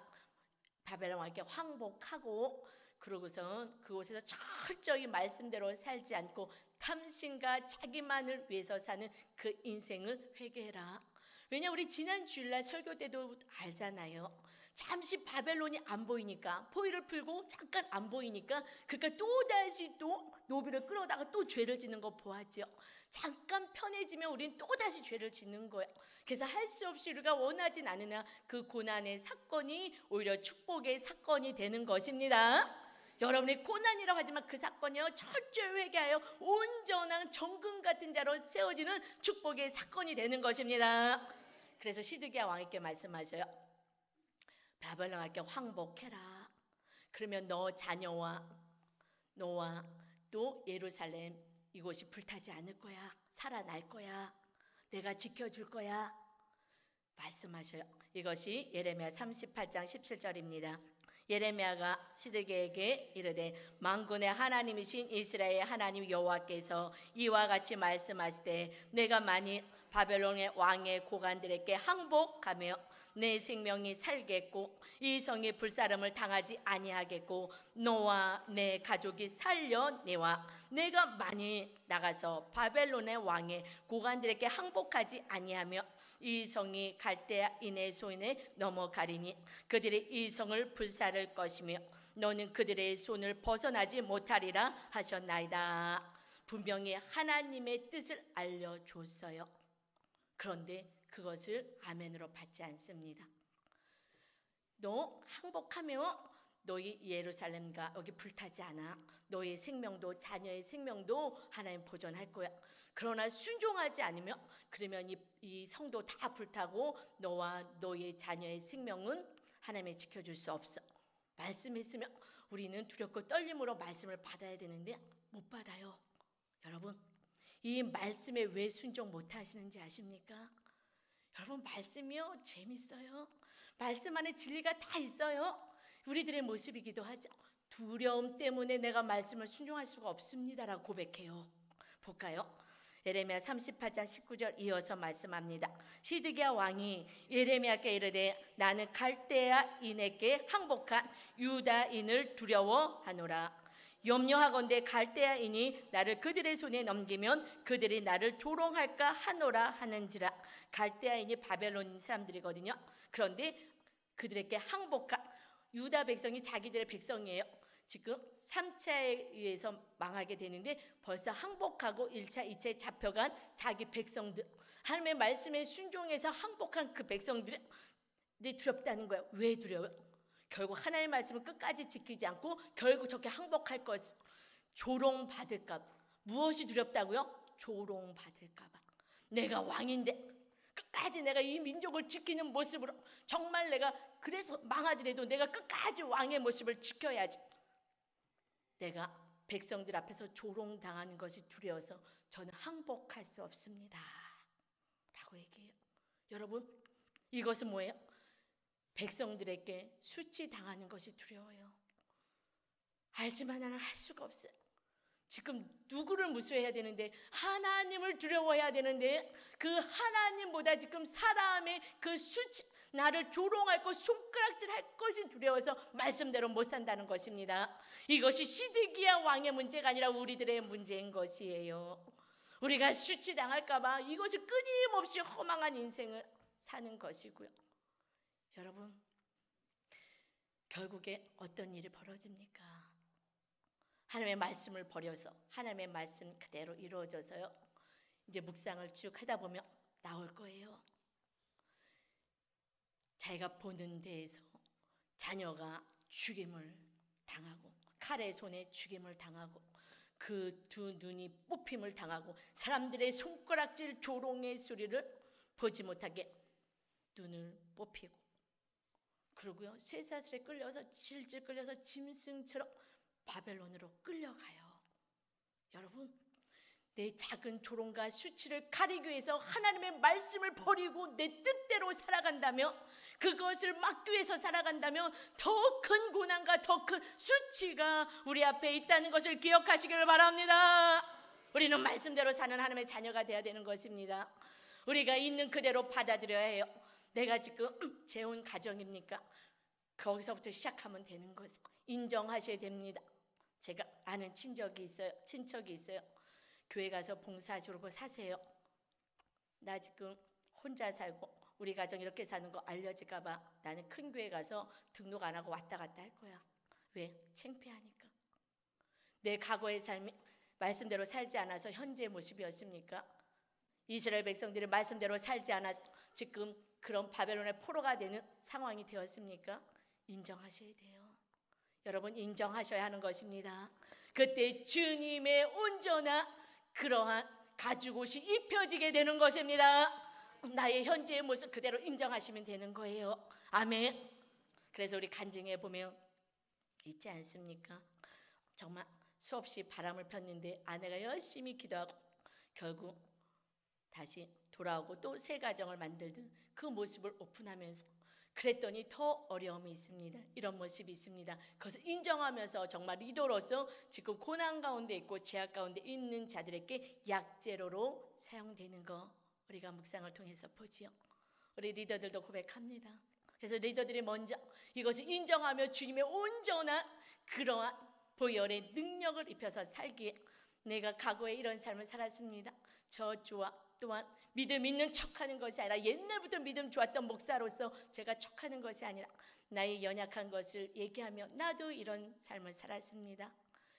바벨론 왕에게 항복하고 그러고선 그곳에서 철저히 말씀대로 살지 않고 탐심과 자기만을 위해서 사는 그 인생을 회개해라. 왜냐, 우리 지난 주일날 설교 때도 알잖아요. 잠시 바벨론이 안 보이니까, 포위를 풀고 잠깐 안 보이니까 그러니까 또다시 또 노비를 끌어다가 또 죄를 짓는 거 보았죠. 잠깐 편해지면 우리는 또다시 죄를 짓는 거예요. 그래서 할 수 없이 우리가 원하진 않으나 그 고난의 사건이 오히려 축복의 사건이 되는 것입니다. 여러분의 고난이라고 하지만 그 사건이요, 철저히 회개하여 온전한 정금 같은 자로 세워지는 축복의 사건이 되는 것입니다. 그래서 시드기야 왕에게 말씀하셔요. 바벨론 왕에게 항복해라. 그러면 너 자녀와 너와 또 예루살렘 이곳이 불타지 않을 거야. 살아날 거야. 내가 지켜줄 거야. 말씀하셔요. 이것이 예레미야 38장 17절입니다. 예레미야가 시드기야에게 이르되 만군의 하나님이신 이스라엘의 하나님 여호와께서 이와 같이 말씀하시되 내가 만일 바벨론의 왕의 고관들에게 항복하며 내 생명이 살겠고 이 성이 불사름을 당하지 아니하겠고 너와 내 가족이 살려내와 내가 만일 나가서 바벨론의 왕의 고관들에게 항복하지 아니하며 이 성이 갈대아인의 손에 넘어가리니 그들이 이 성을 불사를 것이며 너는 그들의 손을 벗어나지 못하리라 하셨나이다. 분명히 하나님의 뜻을 알려줬어요. 그런데 그것을 아멘으로 받지 않습니다. 너 항복하면 너희 예루살렘과 여기 불타지 않아. 너의 생명도 자녀의 생명도 하나님 보존할 거야. 그러나 순종하지 않으면 그러면 이 성도 다 불타고 너와 너의 자녀의 생명은 하나님이 지켜줄 수 없어. 말씀했으면 우리는 두렵고 떨림으로 말씀을 받아야 되는데 못 받아요. 여러분, 이 말씀에 왜 순종 못 하시는지 아십니까? 여러분, 말씀이요 재밌어요. 말씀 안에 진리가 다 있어요. 우리들의 모습이기도 하죠. 두려움 때문에 내가 말씀을 순종할 수가 없습니다라고 고백해요. 볼까요? 예레미야 38장 19절 이어서 말씀합니다. 시드기야 왕이 예레미야께 이르되 나는 갈대아인에게 항복한 유다인을 두려워하노라. 염려하건대 갈대아인이 나를 그들의 손에 넘기면 그들이 나를 조롱할까 하노라 하는지라. 갈대아인이 바벨론 사람들이거든요. 그런데 그들에게 항복한 유다 백성이 자기들의 백성이에요. 지금 3차에 의해서 망하게 되는데 벌써 항복하고 1차, 2차에 잡혀간 자기 백성들, 하나님의 말씀에 순종해서 항복한 그 백성들이 두렵다는 거예요. 왜 두려워요? 결국 하나님의 말씀을 끝까지 지키지 않고 결국 저렇게 항복할 것, 조롱받을까 봐. 무엇이 두렵다고요? 조롱받을까 봐. 내가 왕인데 끝까지 내가 이 민족을 지키는 모습으로, 정말 내가 그래서 망하더라도 내가 끝까지 왕의 모습을 지켜야지. 내가 백성들 앞에서 조롱당하는 것이 두려워서 저는 항복할 수 없습니다 라고 얘기해요. 여러분, 이것은 뭐예요? 백성들에게 수치당하는 것이 두려워요. 알지만 나는 할 수가 없어요. 지금 누구를 무수해야 되는데, 하나님을 두려워해야 되는데, 그 하나님보다 지금 사람의 그 수치, 나를 조롱할 것, 손가락질 할 것이 두려워서 말씀대로 못 산다는 것입니다. 이것이 시드기야 왕의 문제가 아니라 우리들의 문제인 것이에요. 우리가 수치당할까 봐 이것을 끊임없이 허망한 인생을 사는 것이고요. 여러분, 결국에 어떤 일이 벌어집니까? 하나님의 말씀을 버려서 하나님의 말씀 그대로 이루어져서요, 이제 묵상을 쭉 하다 보면 나올 거예요. 자기가 보는 데에서 자녀가 죽임을 당하고, 칼의 손에 죽임을 당하고, 그 두 눈이 뽑힘을 당하고, 사람들의 손가락질 조롱의 소리를 보지 못하게 눈을 뽑히고, 그러고요 쇠사슬에 끌려서 질질 끌려서 짐승처럼 바벨론으로 끌려가요. 여러분, 내 작은 조롱과 수치를 가리기 위해서 하나님의 말씀을 버리고 내 뜻대로 살아간다면, 그것을 막기 위해서 살아간다면 더 큰 고난과 더 큰 수치가 우리 앞에 있다는 것을 기억하시기를 바랍니다. 우리는 말씀대로 사는 하나님의 자녀가 되어야 되는 것입니다. 우리가 있는 그대로 받아들여야 해요. 내가 지금 재혼 가정입니까? 거기서부터 시작하면 되는 것을 인정하셔야 됩니다. 제가 아는 친척이 있어요. 교회 가서 봉사하시고 사세요. 나 지금 혼자 살고 우리 가정 이렇게 사는 거 알려질까 봐 나는 큰 교회 가서 등록 안 하고 왔다 갔다 할 거야. 왜? 창피하니까. 내 과거의 삶이 말씀대로 살지 않아서 현재의 모습이었습니까? 이스라엘 백성들이 말씀대로 살지 않아서 지금 그런 바벨론의 포로가 되는 상황이 되었습니까? 인정하셔야 돼요. 여러분, 인정하셔야 하는 것입니다. 그때 주님의 온전한 그러한 가죽옷이 입혀지게 되는 것입니다. 나의 현재의 모습 그대로 인정하시면 되는 거예요. 아멘. 그래서 우리 간증에 보면 있지 않습니까? 정말 수없이 바람을 폈는데 아내가 열심히 기도하고 결국 다시 돌아오고 또 새 가정을 만들던 그 모습을 오픈하면서 그랬더니 더 어려움이 있습니다. 이런 모습이 있습니다. 그것을 인정하면서 정말 리더로서 지금 고난 가운데 있고 제약 가운데 있는 자들에게 약재로로 사용되는 거 우리가 묵상을 통해서 보지요. 우리 리더들도 고백합니다. 그래서 리더들이 먼저 이것을 인정하며 주님의 온전한 그러한 보혈의 능력을 입혀서 살기에, 내가 과거에 이런 삶을 살았습니다. 저주와 또한 믿음 있는 척하는 것이 아니라 옛날부터 믿음 좋았던 목사로서 제가 척하는 것이 아니라 나의 연약한 것을 얘기하며 나도 이런 삶을 살았습니다.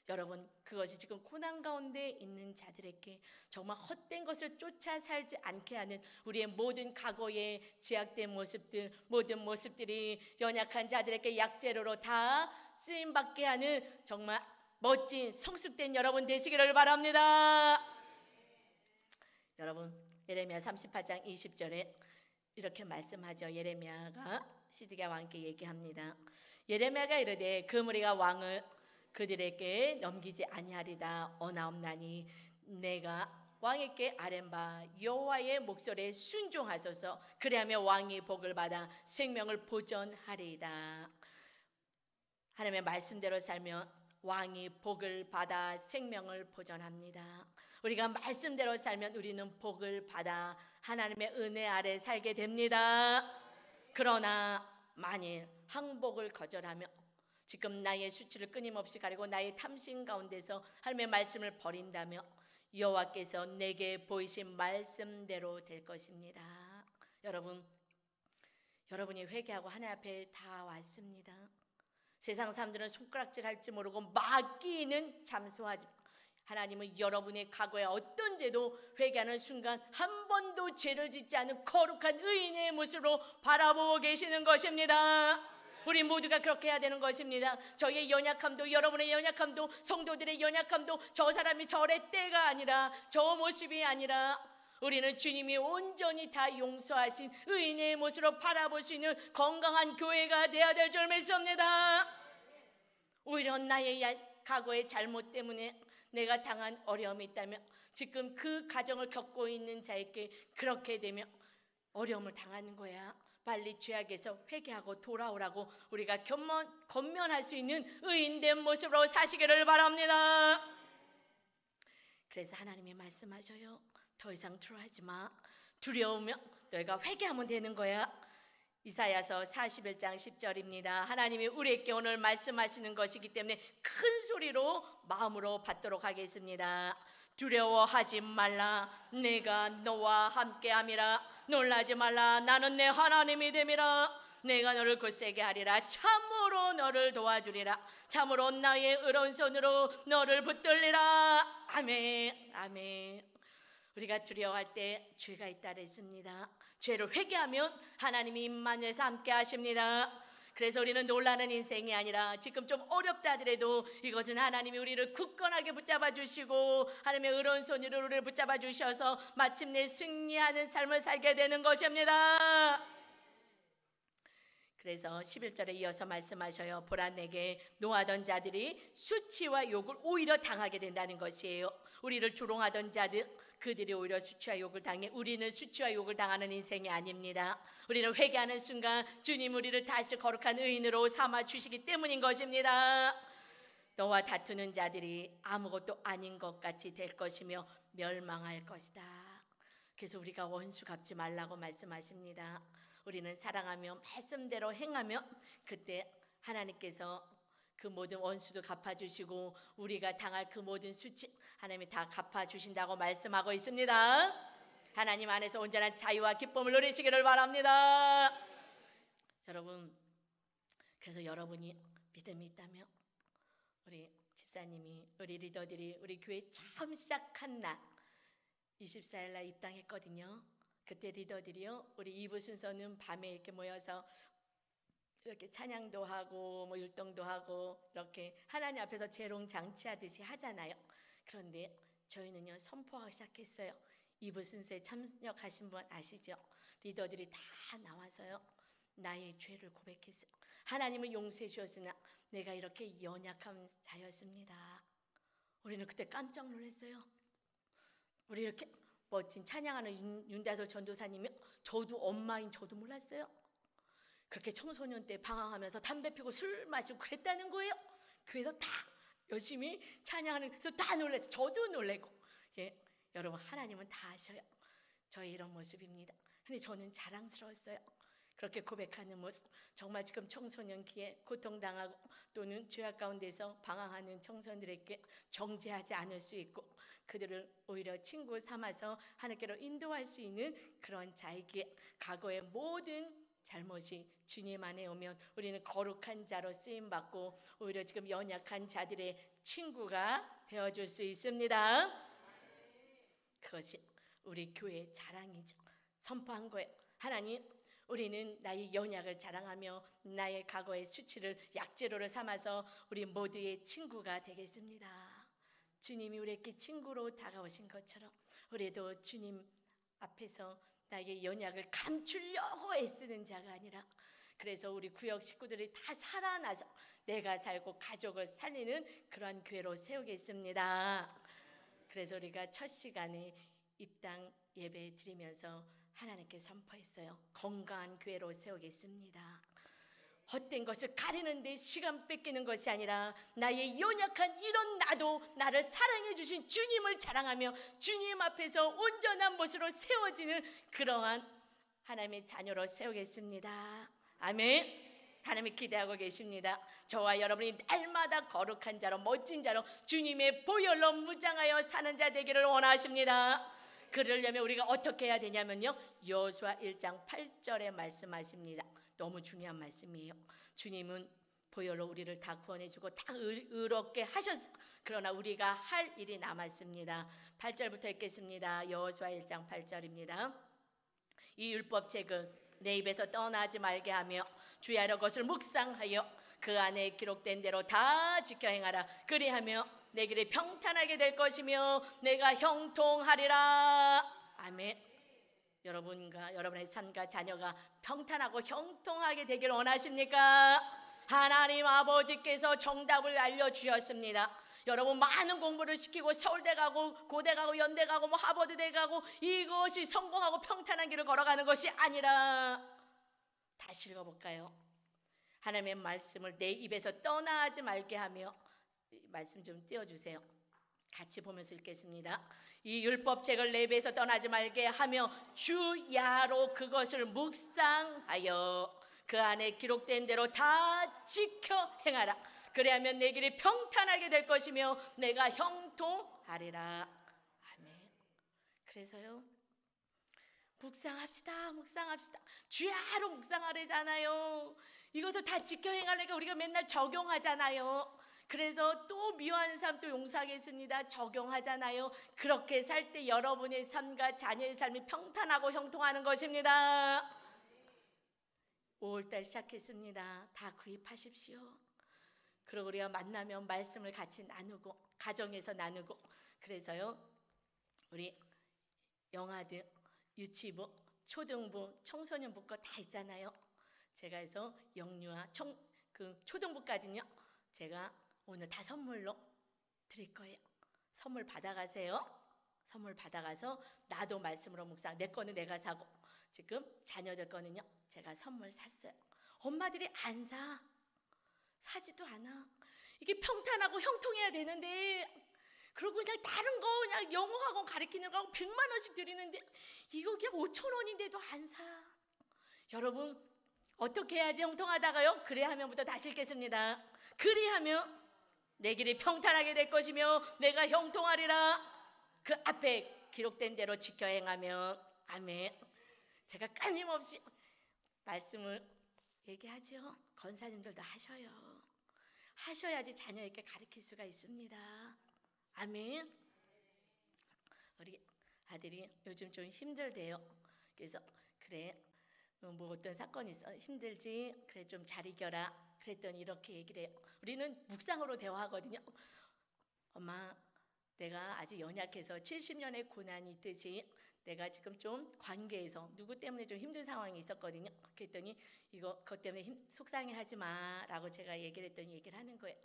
여러분, 그것이 지금 고난 가운데 있는 자들에게 정말 헛된 것을 쫓아 살지 않게 하는 우리의 모든 과거의 제약된 모습들, 모든 모습들이 연약한 자들에게 약재료로 다 쓰임받게 하는 정말 멋진 성숙된 여러분 되시기를 바랍니다. 여러분, 예레미야 38장 20절에 이렇게 말씀하죠. 예레미야가 시드기야 왕께 얘기합니다. 예레미야가 이르되 그 무리가 왕을 그들에게 넘기지 아니하리다. 어나옵나니 내가 왕에게 아뢰는 바 여호와의 목소리에 순종하소서. 그리하면 왕이 복을 받아 생명을 보존하리이다. 하나님의 말씀대로 살면 왕이 복을 받아 생명을 보존합니다. 우리가 말씀대로 살면 우리는 복을 받아 하나님의 은혜 아래 살게 됩니다. 그러나 만일 항복을 거절하며 지금 나의 수치를 끊임없이 가리고 나의 탐심 가운데서 하나님의 말씀을 버린다며 여호와께서 내게 보이신 말씀대로 될 것입니다. 여러분이 회개하고 하나님 앞에 다 왔습니다. 세상 사람들은 손가락질 할지 모르고 마귀는 잠수하지. 하나님은 여러분의 과거에 어떤 죄도 회개하는 순간 한 번도 죄를 짓지 않은 거룩한 의인의 모습으로 바라보고 계시는 것입니다. 우리 모두가 그렇게 해야 되는 것입니다. 저희의 연약함도, 여러분의 연약함도, 성도들의 연약함도 저 사람이 저의 때가 아니라, 저 모습이 아니라, 우리는 주님이 온전히 다 용서하신 의인의 모습으로 바라볼 수 있는 건강한 교회가 되어야 될 줄 믿습니다. 오히려 나의 과거의 잘못 때문에 내가 당한 어려움이 있다면, 지금 그 가정을 겪고 있는 자에게 그렇게 되면 어려움을 당하는 거야. 빨리 죄악에서 회개하고 돌아오라고 우리가 권면할 수 있는 의인된 모습으로 사시기를 바랍니다. 그래서 하나님이 말씀하셔요. 더 이상 두려워하지 마. 두려우면 너희가 회개하면 되는 거야. 이사야서 41장 10절입니다. 하나님이 우리에게 오늘 말씀하시는 것이기 때문에 큰 소리로 마음으로 받도록 하겠습니다. 두려워하지 말라. 내가 너와 함께함이라. 놀라지 말라. 나는 내 하나님이 됨이라. 내가 너를 굳세게 하리라. 참으로 너를 도와주리라. 참으로 나의 의로운 손으로 너를 붙들리라. 아멘. 아멘. 우리가 두려워할 때 죄가 있다 그랬습니다. 죄를 회개하면 하나님이 임마누엘에서 함께 하십니다. 그래서 우리는 놀라는 인생이 아니라, 지금 좀 어렵다 하더라도 이것은 하나님이 우리를 굳건하게 붙잡아 주시고 하나님의 의로운 손으로 우리를 붙잡아 주셔서 마침내 승리하는 삶을 살게 되는 것입니다. 그래서 11절에 이어서 말씀하셔요. 보라, 내게 노하던 자들이 수치와 욕을 오히려 당하게 된다는 것이에요. 우리를 조롱하던 자들, 그들이 오히려 수치와 욕을 당해 우리는 수치와 욕을 당하는 인생이 아닙니다. 우리는 회개하는 순간 주님 우리를 다시 거룩한 의인으로 삼아 주시기 때문인 것입니다. 너와 다투는 자들이 아무것도 아닌 것 같이 될 것이며 멸망할 것이다. 그래서 우리가 원수 갚지 말라고 말씀하십니다. 우리는 사랑하며 말씀대로 행하며 그때 하나님께서 그 모든 원수도 갚아주시고 우리가 당할 그 모든 수치 하나님이 다 갚아주신다고 말씀하고 있습니다. 하나님 안에서 온전한 자유와 기쁨을 누리시기를 바랍니다. 여러분, 그래서 여러분이 믿음이 있다면 우리 집사님이, 우리 리더들이 우리 교회 처음 시작한 날 24일 날 입당했거든요. 그때 리더들이요, 우리 2부 순서는 밤에 이렇게 모여서 이렇게 찬양도 하고 뭐 율동도 하고 이렇게 하나님 앞에서 재롱 장치하듯이 하잖아요. 그런데 저희는요 선포하기 시작했어요. 2부 순서에 참여하신 분 아시죠? 리더들이 다 나와서요 나의 죄를 고백했어요. 하나님은 용서해 주었으나 내가 이렇게 연약한 자였습니다. 우리는 그때 깜짝 놀랐어요. 우리 이렇게 멋진 찬양하는 윤다솔 전도사님이 저도 엄마인 저도 몰랐어요. 그렇게 청소년 때 방황하면서 담배 피고 술 마시고 그랬다는 거예요. 교회에서 다 열심히 찬양하는, 그래서 다 놀랐어요. 저도 놀래고. 예, 여러분 하나님은 다 아셔요. 저의 이런 모습입니다. 근데 저는 자랑스러웠어요. 그렇게 고백하는 모습. 정말 지금 청소년기에 고통당하고 또는 죄악 가운데서 방황하는 청소년들에게 정죄하지 않을 수 있고 그들을 오히려 친구 삼아서 하나님께로 인도할 수 있는 그런 자에게 과거의 모든 잘못이 주님 안에 오면 우리는 거룩한 자로 쓰임받고 오히려 지금 연약한 자들의 친구가 되어줄 수 있습니다. 그것이 우리 교회의 자랑이죠. 선포한 거예요. 하나님, 우리는 나의 연약을 자랑하며 나의 과거의 수치를 약재로를 삼아서 우리 모두의 친구가 되겠습니다. 주님이 우리에게 친구로 다가오신 것처럼 우리도 주님 앞에서 나의 연약을 감추려고 애쓰는 자가 아니라, 그래서 우리 구역 식구들이 다 살아나서 내가 살고 가족을 살리는 그러한 교회로 세우겠습니다. 그래서 우리가 첫 시간에 입당 예배 드리면서 하나님께 선포했어요. 건강한 교회로 세우겠습니다. 헛된 것을 가리는데 시간 뺏기는 것이 아니라 나의 연약한 이런 나도 나를 사랑해 주신 주님을 자랑하며 주님 앞에서 온전한 모습으로 세워지는 그러한 하나님의 자녀로 세우겠습니다. 아멘. 하나님이 기대하고 계십니다. 저와 여러분이 날마다 거룩한 자로 멋진 자로 주님의 보혈로 무장하여 사는 자 되기를 원하십니다. 그러려면 우리가 어떻게 해야 되냐면요, 여호수아 1장 8절에 말씀하십니다. 너무 중요한 말씀이에요. 주님은 보혈로 우리를 다 구원해주고 다 의롭게 하셨어. 그러나 우리가 할 일이 남았습니다. 8절부터 읽겠습니다. 여호수아 1장 8절입니다. 이 율법책은 내 입에서 떠나지 말게 하며 주야로 것을 묵상하여 그 안에 기록된 대로 다 지켜 행하라. 그리하며 내 길이 평탄하게 될 것이며 내가 형통하리라. 아멘. 여러분과 여러분의 삶과 자녀가 평탄하고 형통하게 되길 원하십니까? 하나님 아버지께서 정답을 알려주셨습니다. 여러분 많은 공부를 시키고 서울대 가고 고대 가고 연대 가고 하버드대 가고 이것이 성공하고 평탄한 길을 걸어가는 것이 아니라, 다시 읽어볼까요? 하나님의 말씀을 내 입에서 떠나지 말게 하며, 말씀 좀 띄워주세요. 같이 보면서 읽겠습니다. 이 율법책을 내 입에서 떠나지 말게 하며 주야로 그것을 묵상하여 그 안에 기록된 대로 다 지켜 행하라. 그리하면 내 길이 평탄하게 될 것이며 내가 형통하리라. 아멘. 그래서요, 묵상합시다. 주야로 묵상하래잖아요. 이것을 다 지켜 행하려니까 우리가 맨날 적용하잖아요. 그래서 또 미워하는 사람 또 용서하겠습니다. 적용하잖아요. 그렇게 살 때 여러분의 삶과 자녀의 삶이 평탄하고 형통하는 것입니다. 5월달 시작했습니다. 다 구입하십시오. 그리고 우리가 만나면 말씀을 같이 나누고 가정에서 나누고, 그래서요 우리 영아들 유치부, 초등부, 청소년부 거 다 있잖아요. 제가 해서 영유아 초등부까지는요 제가 오늘 다 선물로 드릴 거예요. 선물 받아가세요. 선물 받아가서 나도 말씀으로 묵상, 내 거는 내가 사고 지금 자녀들 거는요 제가 선물 샀어요. 엄마들이 안 사지도 않아. 이게 평탄하고 형통해야 되는데, 그리고 그냥 다른 거 그냥 영어학원 가르치는 거 100만 원씩 드리는데 이거 그냥 5천 원인데도 안 사. 여러분 어떻게 해야지 형통하다가요? 그래야 하면부터 다시 읽겠습니다. 그리하며 내 길이 평탄하게 될 것이며 내가 형통하리라. 그 앞에 기록된 대로 지켜 행하면, 아멘. 제가 끊임없이 말씀을 얘기하죠. 권사님들도 하셔야지 자녀에게 가르칠 수가 있습니다. 아멘. 우리 아들이 요즘 좀 힘들대요. 그래서 그래, 뭐 어떤 사건이 있어, 힘들지? 그래 좀 잘 이겨라. 그랬더니 이렇게 얘기를 해요. 우리는 묵상으로 대화하거든요. 엄마, 내가 아직 연약해서 70년의 고난이 있듯이 내가 지금 좀 관계에서 누구 때문에 좀 힘든 상황이 있었거든요. 그랬더니 그것 때문에 속상해하지 마라고 제가 얘기를 했더니 얘기를 하는 거예요.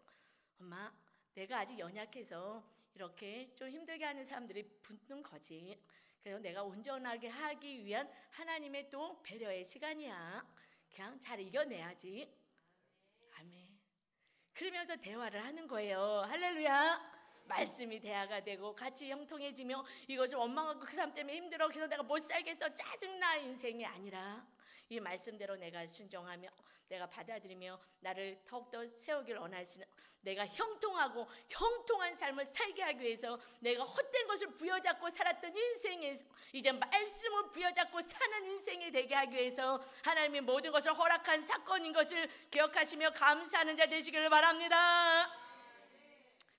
엄마, 내가 아직 연약해서 이렇게 좀 힘들게 하는 사람들이 붙는 거지. 그래서 내가 온전하게 하기 위한 하나님의 또 배려의 시간이야. 그냥 잘 이겨내야지. 아멘. 그러면서 대화를 하는 거예요. 할렐루야. 말씀이 대화가 되고 같이 형통해지며, 이것을 원망하고 그 사람 때문에 힘들어 그래서 내가 못 살겠어 짜증나 인생이 아니라, 이 말씀대로 내가 순종하며 내가 받아들이며 나를 더욱더 세우길 원하시는, 내가 형통하고 형통한 삶을 살게 하기 위해서 내가 헛된 것을 부여잡고 살았던 인생에서 이제 말씀을 부여잡고 사는 인생이 되게 하기 위해서 하나님이 모든 것을 허락한 사건인 것을 기억하시며 감사하는 자 되시기를 바랍니다.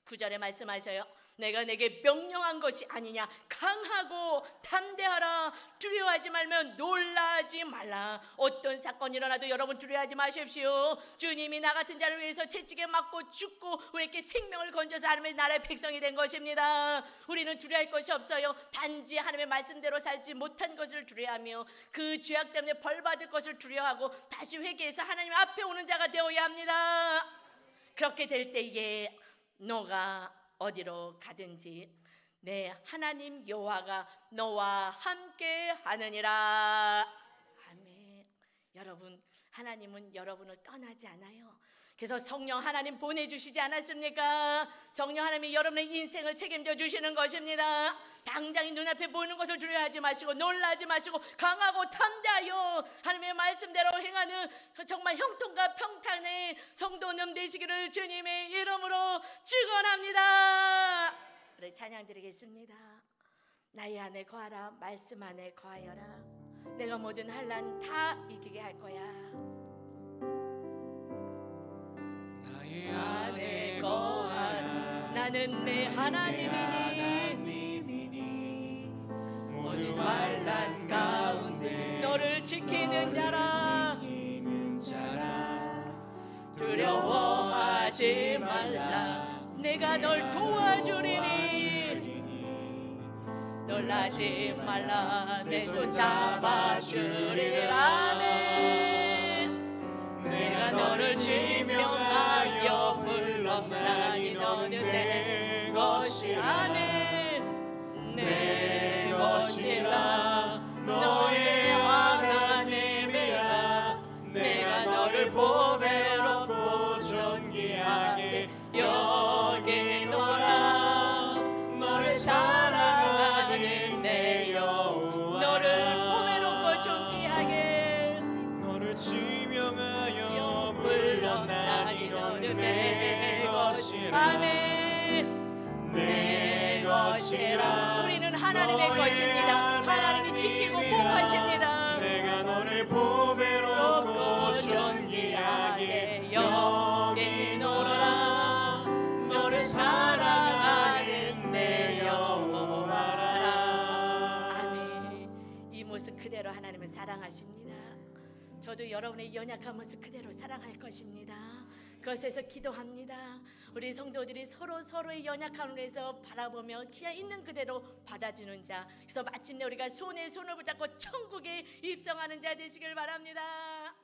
9절에 말씀하셔요. 내가 내게 명령한 것이 아니냐. 강하고 담대하라. 두려워하지 말면 놀라지 말라. 어떤 사건이 일어나도 여러분 두려워하지 마십시오. 주님이 나 같은 자를 위해서 채찍에 맞고 죽고 우리에게 생명을 건져서 하나님의 나라의 백성이 된 것입니다. 우리는 두려워할 것이 없어요. 단지 하나님의 말씀대로 살지 못한 것을 두려워하며 그 죄악 때문에 벌받을 것을 두려워하고 다시 회개해서 하나님 앞에 오는 자가 되어야 합니다. 그렇게 될 때에 너가 어디로 가든지 내 하나님 여호와가 너와 함께 하느니라. 아멘. 여러분, 하나님은 여러분을 떠나지 않아요. 그래서 성령 하나님 보내주시지 않았습니까? 성령 하나님이 여러분의 인생을 책임져 주시는 것입니다. 당장이 눈앞에 보이는 것을 두려워하지 마시고 놀라지 마시고 강하고 담대하여 하나님의 말씀대로 행하는 정말 형통과 평탄의 성도님 되시기를 주님의 이름으로 축원합니다. 우리 찬양 드리겠습니다. 나의 안에 거하라. 말씀 안에 거하여라. 내가 모든 환난 다 이기게 할 거야. 안에 거하라. 나는 내 하나님이니 모든 환난 가운데 너를 지키는 자라. 두려워하지 말라. 내가 널 도와주리니 놀라지 말라. 내 손 잡아주리라. 아멘. 내가 너를 지명하여 불렀나니 너는 내 것이라. 아멘. 내 것이라. 너의 하나님이라. 내가 너를 보배롭고 존귀하게 여기노라. 너를 사랑하는 내 여호와. 너를 보배롭고 존귀하게 너를 지명하여 불렀나니 너는 내 것이라. 아멘. 내 것이라. 우리는 하나님의 것입니다. 하나님이 지키고 보호하십니다. 내가 너를 보배롭고 존귀하게 여기노라. 너를 사랑하는 내 여호와라. 아멘. 이 모습 그대로 하나님은 사랑하십니다. 저도 여러분의 연약한 모습 그대로 사랑할 것입니다. 그것에서 기도합니다. 우리 성도들이 서로의 연약함을 위해서 바라보며 그냥 있는 그대로 받아주는 자, 그래서 마침내 우리가 손에 손을 붙잡고 천국에 입성하는 자 되시길 바랍니다.